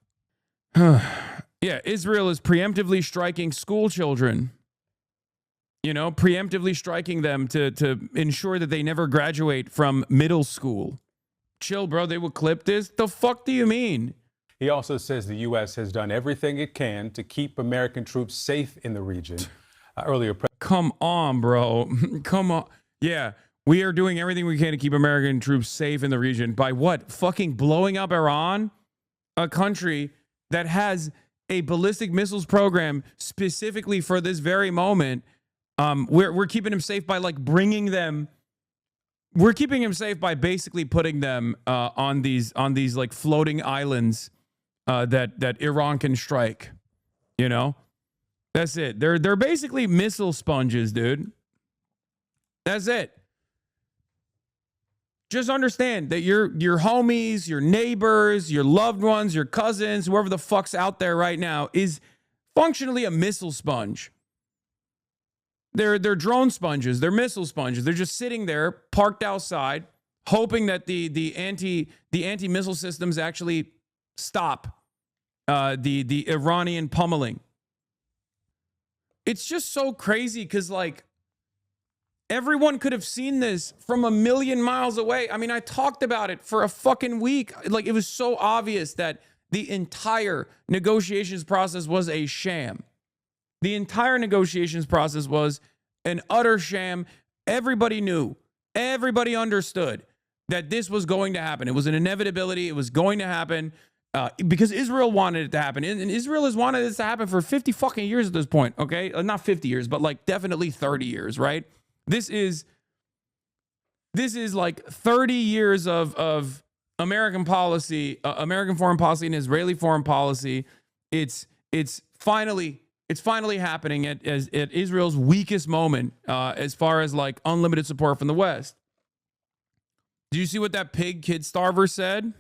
Yeah, Israel is preemptively striking school children. You know, preemptively striking them to ensure that they never graduate from middle school. Chill, bro. They will clip this. The fuck do you mean? He also says the U.S. has done everything it can to keep American troops safe in the region. Earlier, come on, bro. Come on. Yeah, we are doing everything we can to keep American troops safe in the region. By what? Fucking blowing up Iran? A country that has a ballistic missiles program specifically for this very moment. We're keeping them safe by like bringing them. We're keeping them safe by basically putting them on these like floating islands that Iran can strike. You know, that's it. They're basically missile sponges, dude. That's it. Just understand that your homies, your neighbors, your loved ones, your cousins, whoever the fuck's out there right now is functionally a missile sponge. They're drone sponges. They're missile sponges. They're just sitting there, parked outside, hoping that the anti-missile systems actually stop the Iranian pummeling. It's just so crazy because, like, everyone could have seen this from a million miles away. I mean, I talked about it for a fucking week. Like, it was so obvious that the entire negotiations process was a sham. The entire negotiations process was an utter sham. Everybody knew, everybody understood that this was going to happen. It was an inevitability. It was going to happen because Israel wanted it to happen. And Israel has wanted this to happen for 50 fucking years at this point, okay? Not 50 years, but like definitely 30 years, right? This is like 30 years of American policy, American foreign policy and Israeli foreign policy. It's finally happening at Israel's weakest moment as far as like unlimited support from the West. Do you see what that pig kid starver said?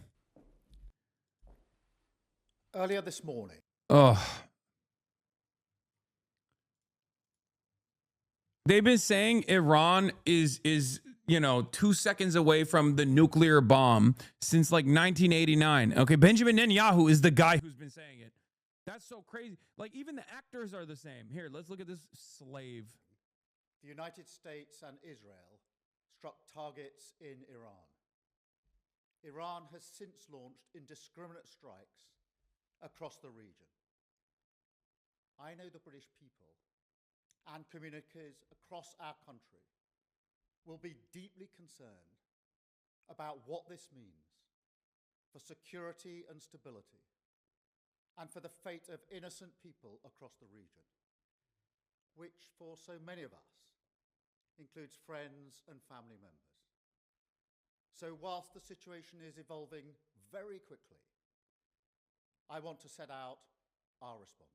Earlier this morning. Oh. They've been saying Iran is 2 seconds away from the nuclear bomb since like 1989. Okay, Benjamin Netanyahu is the guy who's been saying it. That's so crazy. Like, even the actors are the same. Here, let's look at this slave. The United States and Israel struck targets in Iran. Iran has since launched indiscriminate strikes across the region. I know the British people and communities across our country will be deeply concerned about what this means for security and stability, and for the fate of innocent people across the region, which for so many of us includes friends and family members. So whilst the situation is evolving very quickly, I want to set out our response.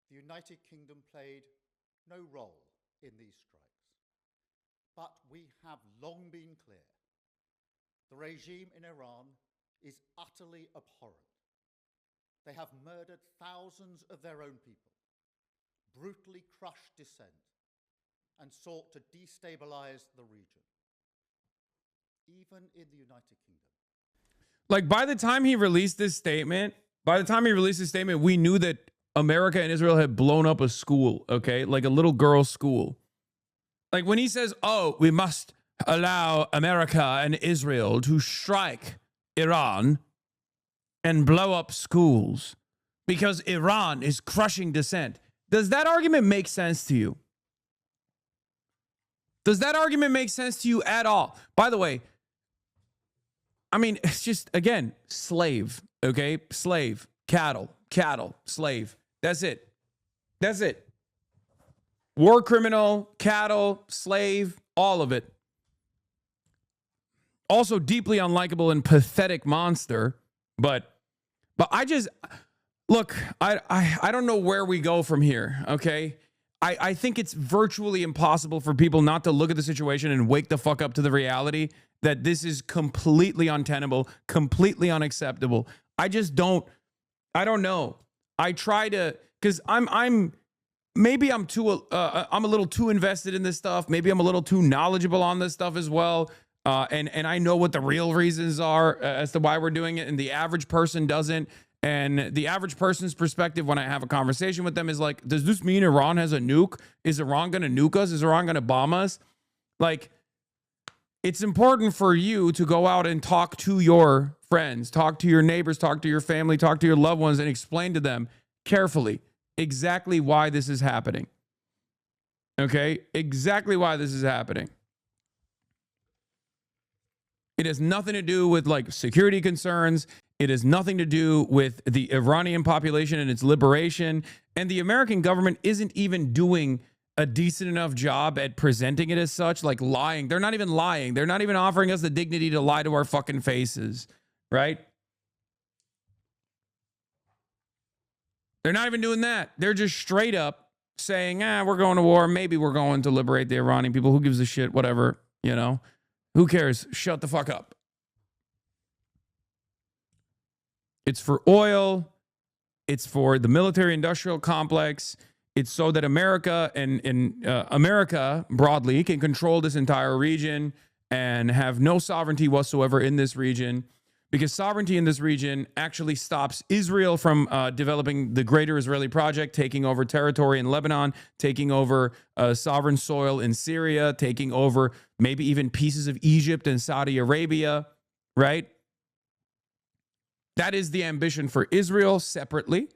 The United Kingdom played no role in these strikes, but we have long been clear. The regime in Iran is utterly abhorrent. They have murdered thousands of their own people, brutally crushed dissent, and sought to destabilize the region, even in the United Kingdom. Like, by the time he released this statement, we knew that America and Israel had blown up a school, okay? Like a little girl's school. Like, when he says, oh, we must allow America and Israel to strike Iran and blow up schools because Iran is crushing dissent. Does that argument make sense to you? Does that argument make sense to you at all? By the way, I mean, it's just, again, slave, okay? Slave, cattle, slave. That's it. That's it. War criminal, cattle, slave, all of it. Also deeply unlikable and pathetic monster, but I just, look, I don't know where we go from here, okay? I think it's virtually impossible for people not to look at the situation and wake the fuck up to the reality that this is completely untenable, completely unacceptable. I don't know. I try to, because I'm a little too invested in this stuff. Maybe I'm a little too knowledgeable on this stuff as well. And I know what the real reasons are as to why we're doing it, and the average person doesn't. And the average person's perspective when I have a conversation with them is like, does this mean Iran has a nuke? Is Iran going to nuke us? Is Iran going to bomb us? Like, it's important for you to go out and talk to your friends, talk to your neighbors, talk to your family, talk to your loved ones, and explain to them carefully exactly why this is happening. Okay? Exactly why this is happening. It has nothing to do with like security concerns. It has nothing to do with the Iranian population and its liberation. And the American government isn't even doing a decent enough job at presenting it as such, like lying. They're not even lying. They're not even offering us the dignity to lie to our fucking faces, right? They're not even doing that. They're just straight up saying, we're going to war. Maybe we're going to liberate the Iranian people. Who gives a shit? Whatever, you know? Who cares? Shut the fuck up. It's for oil. It's for the military-industrial complex. It's so that America and America broadly can control this entire region and have no sovereignty whatsoever in this region, because sovereignty in this region actually stops Israel from developing the greater Israeli project, taking over territory in Lebanon, taking over sovereign soil in Syria, taking over maybe even pieces of Egypt and Saudi Arabia, right? That is the ambition for Israel separately.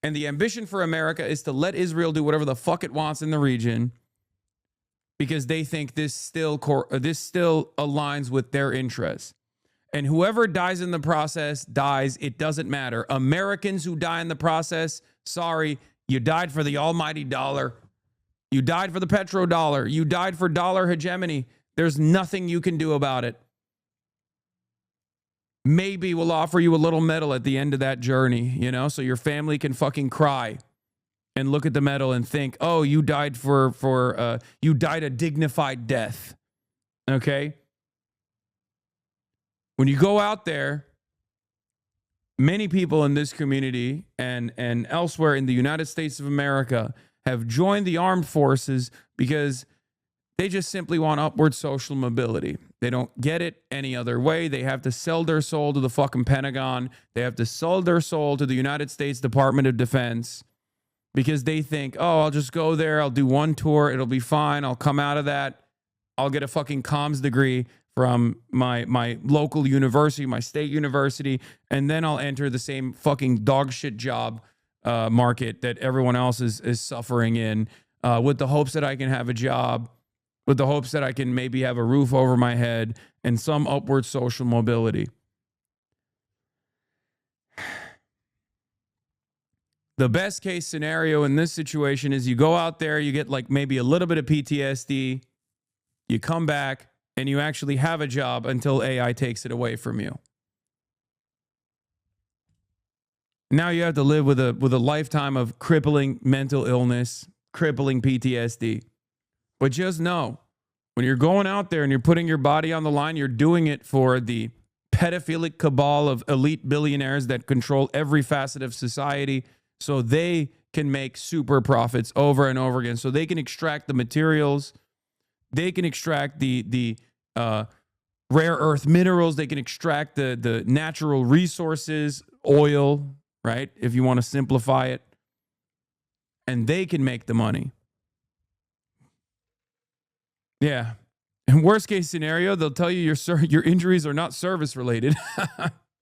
And the ambition for America is to let Israel do whatever the fuck it wants in the region, because they think this still aligns with their interests. And whoever dies in the process dies. It doesn't matter. Americans who die in the process, sorry, you died for the almighty dollar. You died for the petrodollar. You died for dollar hegemony. There's nothing you can do about it. Maybe we'll offer you a little medal at the end of that journey, you know, so your family can fucking cry and look at the medal and think, oh, you died you died a dignified death. Okay? When you go out there, many people in this community and elsewhere in the United States of America have joined the armed forces because they just simply want upward social mobility. They don't get it any other way. They have to sell their soul to the fucking Pentagon. They have to sell their soul to the United States Department of Defense because they think, oh, I'll just go there. I'll do one tour. It'll be fine. I'll come out of that. I'll get a fucking comms degree from my local university, my state university, and then I'll enter the same fucking dog shit job market that everyone else is suffering in with the hopes that I can have a job, with the hopes that I can maybe have a roof over my head and some upward social mobility. The best case scenario in this situation is you go out there, you get like maybe a little bit of PTSD, you come back, and you actually have a job until AI takes it away from you. Now you have to live with a lifetime of crippling mental illness, crippling PTSD. But just know, when you're going out there and you're putting your body on the line, you're doing it for the pedophilic cabal of elite billionaires that control every facet of society so they can make super profits over and over again. So they can extract the materials, they can extract the rare earth minerals, they can extract the natural resources, oil, right? If you want to simplify it. And they can make the money. Yeah. In worst case scenario, they'll tell you your injuries are not service related.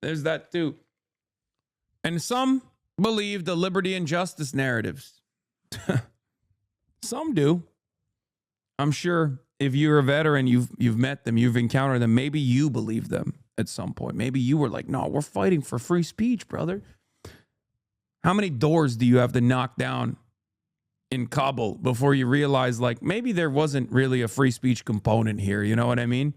There's that too. And some believe the liberty and justice narratives. Some do. I'm sure if you're a veteran, you've met them, you've encountered them, maybe you believe them at some point. Maybe you were like, no, we're fighting for free speech, brother. How many doors do you have to knock down in Kabul before you realize, like, maybe there wasn't really a free speech component here? You know what I mean?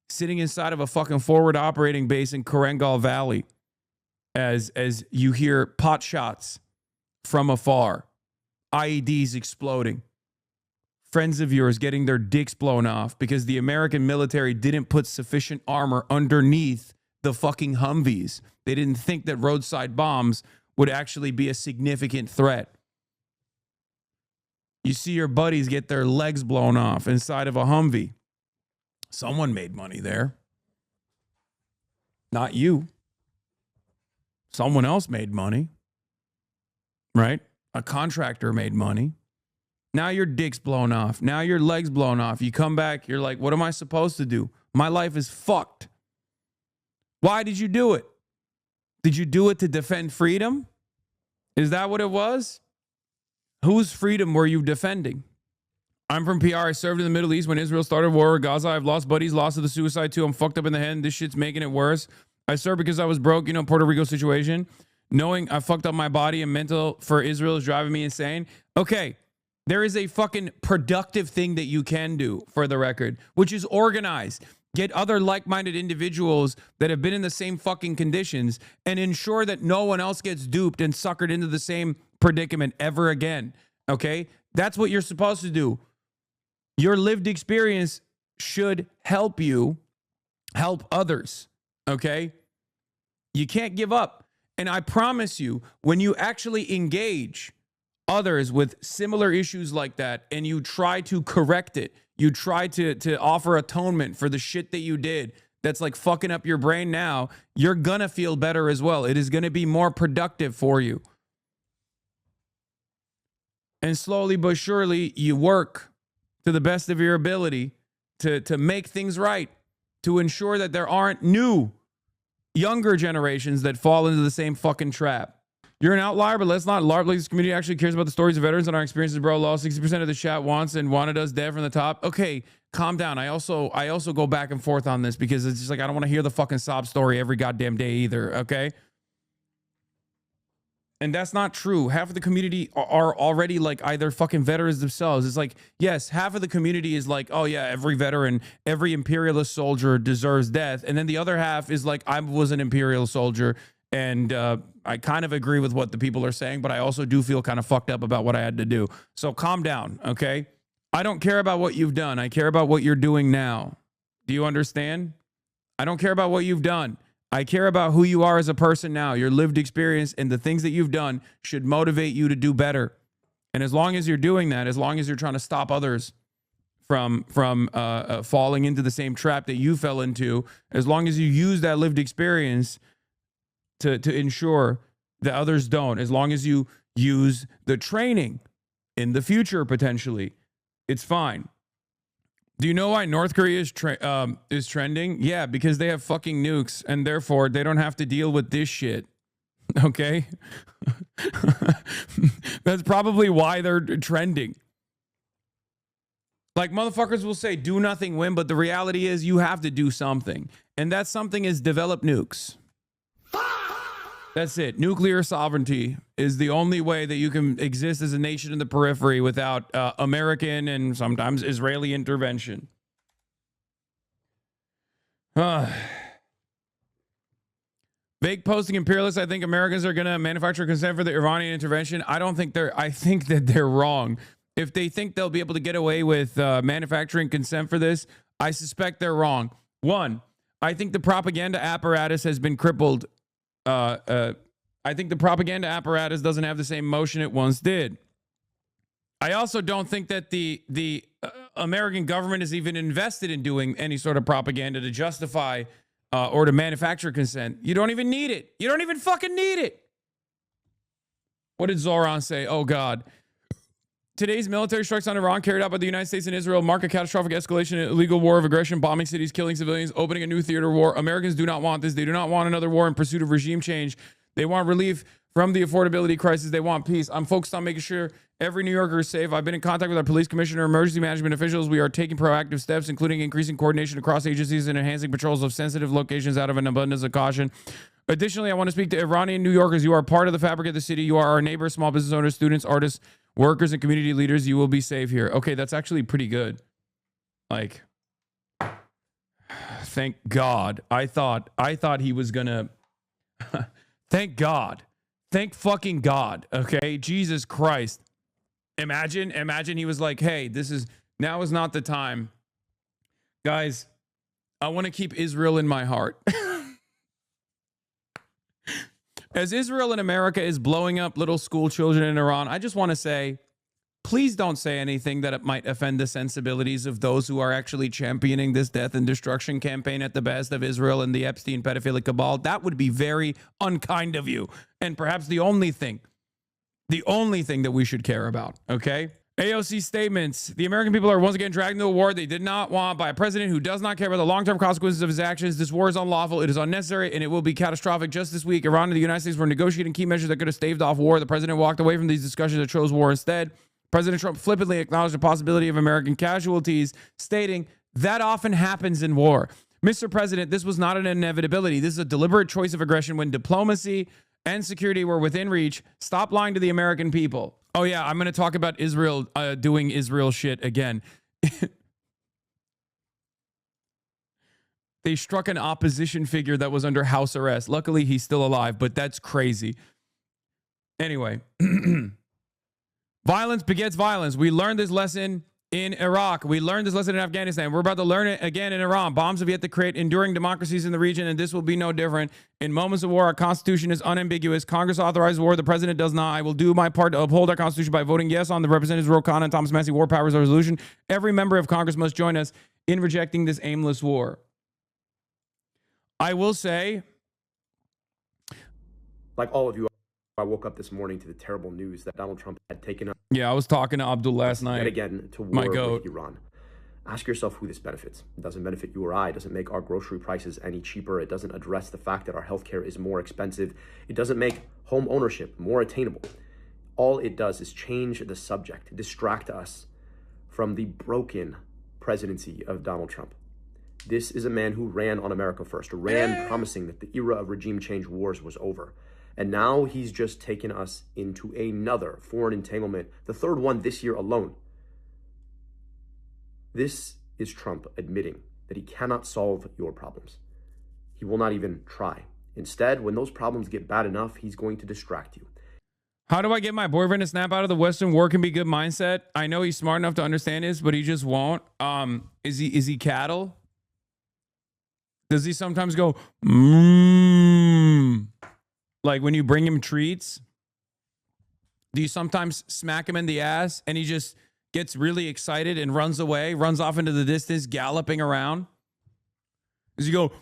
Sitting inside of a fucking forward operating base in Korengal Valley as you hear pot shots from afar, IEDs exploding, friends of yours getting their dicks blown off because the American military didn't put sufficient armor underneath the fucking Humvees. They didn't think that roadside bombs would actually be a significant threat. You see your buddies get their legs blown off inside of a Humvee. Someone made money there. Not you. Someone else made money. Right? A contractor made money. Now your dick's blown off. Now your leg's blown off. You come back, you're like, what am I supposed to do? My life is fucked. Why did you do it? Did you do it to defend freedom? Is that what it was? Whose freedom were you defending? I'm from PR. I served in the Middle East when Israel started war with Gaza. I've lost buddies, lost to the suicide too. I'm fucked up in the head. This shit's making it worse. I served because I was broke, Puerto Rico situation. Knowing I fucked up my body and mental for Israel is driving me insane. Okay. There is a fucking productive thing that you can do, for the record, which is organize. Get other like-minded individuals that have been in the same fucking conditions and ensure that no one else gets duped and suckered into the same predicament ever again. Okay? That's what you're supposed to do. Your lived experience should help you help others. Okay? You can't give up. And I promise you, when you actually engage others with similar issues like that and you try to correct it, you try to offer atonement for the shit that you did that's like fucking up your brain now, you're gonna feel better as well. It is gonna be more productive for you. And slowly but surely you work to the best of your ability to make things right, to ensure that there aren't new, younger generations that fall into the same fucking trap. You're an outlier, but let's not LARP. This community actually cares about the stories of veterans and our experiences, bro. Lost 60% of the chat wants and wanted us dead from the top. Okay, calm down. I also go back and forth on this because it's just like I don't want to hear the fucking sob story every goddamn day either, okay? And that's not true. Half of the community are already like either fucking veterans themselves. It's like, yes, half of the community is like, oh yeah, every veteran, every imperialist soldier deserves death. And then the other half is like, I was an imperial soldier. And I kind of agree with what the people are saying, but I also do feel kind of fucked up about what I had to do. So calm down, okay? I don't care about what you've done. I care about what you're doing now. Do you understand? I don't care about what you've done. I care about who you are as a person now. Your lived experience and the things that you've done should motivate you to do better And as long as you're doing that, as long as you're trying to stop others from falling into the same trap that you fell into, as long as you use that lived experience to ensure that others don't, as long as you use the training in the future potentially, it's fine. Do you know why North Korea is trending? Yeah, because they have fucking nukes, and therefore they don't have to deal with this shit. Okay? That's probably why they're trending. Like, motherfuckers will say, do nothing, win, but the reality is you have to do something. And that something is develop nukes. That's it. Nuclear sovereignty is the only way that you can exist as a nation in the periphery without American and sometimes Israeli intervention. Vague posting imperialists. I think Americans are going to manufacture consent for the Iranian intervention. I think that they're wrong. If they think they'll be able to get away with manufacturing consent for this, I suspect they're wrong. One, I think the propaganda apparatus has been crippled. I think the propaganda apparatus doesn't have the same motion it once did. I also don't think that the American government is even invested in doing any sort of propaganda to justify or to manufacture consent. You don't even need it. You don't even fucking need it. What did Zoran say? Oh, God. Today's military strikes on Iran carried out by the United States and Israel mark a catastrophic escalation, illegal war of aggression, bombing cities, killing civilians, opening a new theater war. Americans do not want this. They do not want another war in pursuit of regime change. They want relief from the affordability crisis. They want peace. I'm focused on making sure every New Yorker is safe. I've been in contact with our police commissioner, emergency management officials. We are taking proactive steps, including increasing coordination across agencies and enhancing patrols of sensitive locations out of an abundance of caution. Additionally, I want to speak to Iranian New Yorkers. You are part of the fabric of the city. You are our neighbors, small business owners, students, artists, workers, and community leaders. You will be safe here. Okay, that's actually pretty good. Like, thank God. I thought he was gonna. Thank God. Thank fucking God. Okay, Jesus Christ. Imagine he was like, hey, now is not the time. Guys, I want to keep Israel in my heart. As Israel and America is blowing up little school children in Iran, I just want to say, please don't say anything that it might offend the sensibilities of those who are actually championing this death and destruction campaign at the best of Israel and the Epstein pedophilic cabal. That would be very unkind of you. And perhaps the only thing that we should care about, okay? AOC statements. The American people are once again dragged into a war they did not want by a president who does not care about the long-term consequences of his actions. This war is unlawful, it is unnecessary, and it will be catastrophic. Just this week, Iran and the United States were negotiating key measures that could have staved off war. The president walked away from these discussions and chose war instead. President Trump flippantly acknowledged the possibility of American casualties, stating, that often happens in war. Mr. President, this was not an inevitability. This is a deliberate choice of aggression when diplomacy and security were within reach. Stop lying to the American people. Oh, yeah, I'm going to talk about Israel doing Israel shit again. They struck an opposition figure that was under house arrest. Luckily, he's still alive, but that's crazy. Anyway, violence begets violence. We learned this lesson in Iraq. We learned this lesson in Afghanistan. We're about to learn it again in Iran. Bombs have yet to create enduring democracies in the region, and this will be no different. In moments of war, our Constitution is unambiguous. Congress authorizes war. The president does not. I will do my part to uphold our Constitution by voting yes on the Representatives Ro Khanna and Thomas Massie War Powers Resolution. Every member of Congress must join us in rejecting this aimless war. I will say, like all of you, I woke up this morning to the terrible news that Donald Trump had taken up. Yeah, I was talking to Abdul last night. Yet again to war with Iran. Ask yourself who this benefits. It doesn't benefit you or I. It doesn't make our grocery prices any cheaper. It doesn't address the fact that our healthcare is more expensive. It doesn't make home ownership more attainable. All it does is change the subject, distract us from the broken presidency of Donald Trump. This is a man who ran on America first, ran promising that the era of regime change wars was over. And now he's just taken us into another foreign entanglement, the third one this year alone. This is Trump admitting that he cannot solve your problems. He will not even try. Instead, when those problems get bad enough, he's going to distract you. How do I get my boyfriend to snap out of the Western war can be good mindset? I know he's smart enough to understand this, but he just won't. Is he cattle? Does he sometimes go, like when you bring him treats? Do you sometimes smack him in the ass and he just gets really excited and runs away, runs off into the distance, galloping around? Does he go,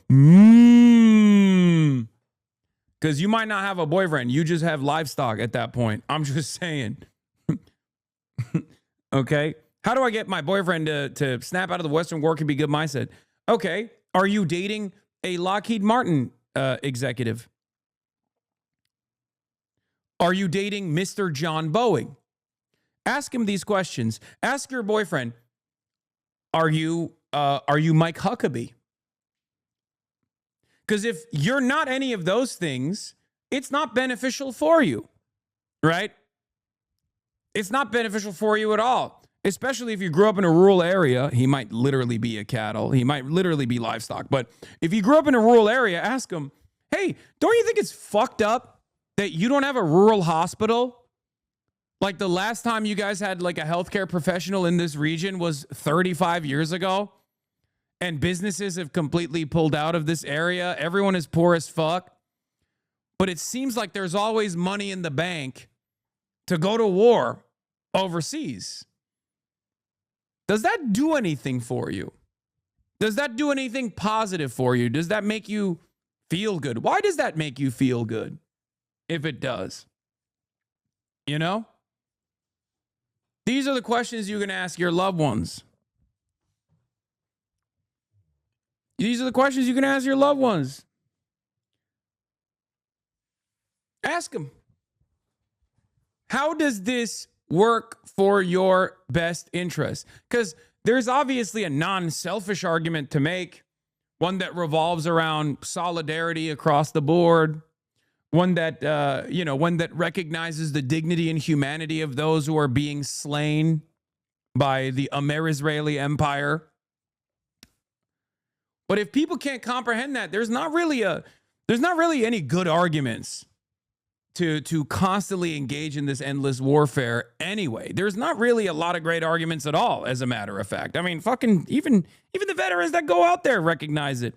because you might not have a boyfriend. You just have livestock at that point. I'm just saying. Okay. How do I get my boyfriend to snap out of the Western war can be good mindset? Okay. Are you dating a Lockheed Martin executive? Are you dating Mr. John Boeing? Ask him these questions. Ask your boyfriend, are you Mike Huckabee? Because if you're not any of those things, it's not beneficial for you, right? It's not beneficial for you at all, especially if you grew up in a rural area. He might literally be a cattle. He might literally be livestock. But if you grew up in a rural area, ask him, hey, don't you think it's fucked up that you don't have a rural hospital? Like the last time you guys had like a healthcare professional in this region was 35 years ago. And businesses have completely pulled out of this area. Everyone is poor as fuck. But it seems like there's always money in the bank to go to war overseas. Does that do anything for you? Does that do anything positive for you? Does that make you feel good? Why does that make you feel good? If it does. You know? These are the questions you can ask your loved ones. These are the questions you can ask your loved ones. Ask them. How does this work for your best interest? Because there's obviously a non-selfish argument to make, one that revolves around solidarity across the board, one that one that recognizes the dignity and humanity of those who are being slain by the Amer-Israeli Empire. But if people can't comprehend that, there's not really any good arguments to constantly engage in this endless warfare anyway. There's not really a lot of great arguments at all, as a matter of fact. I mean, fucking even the veterans that go out there recognize it.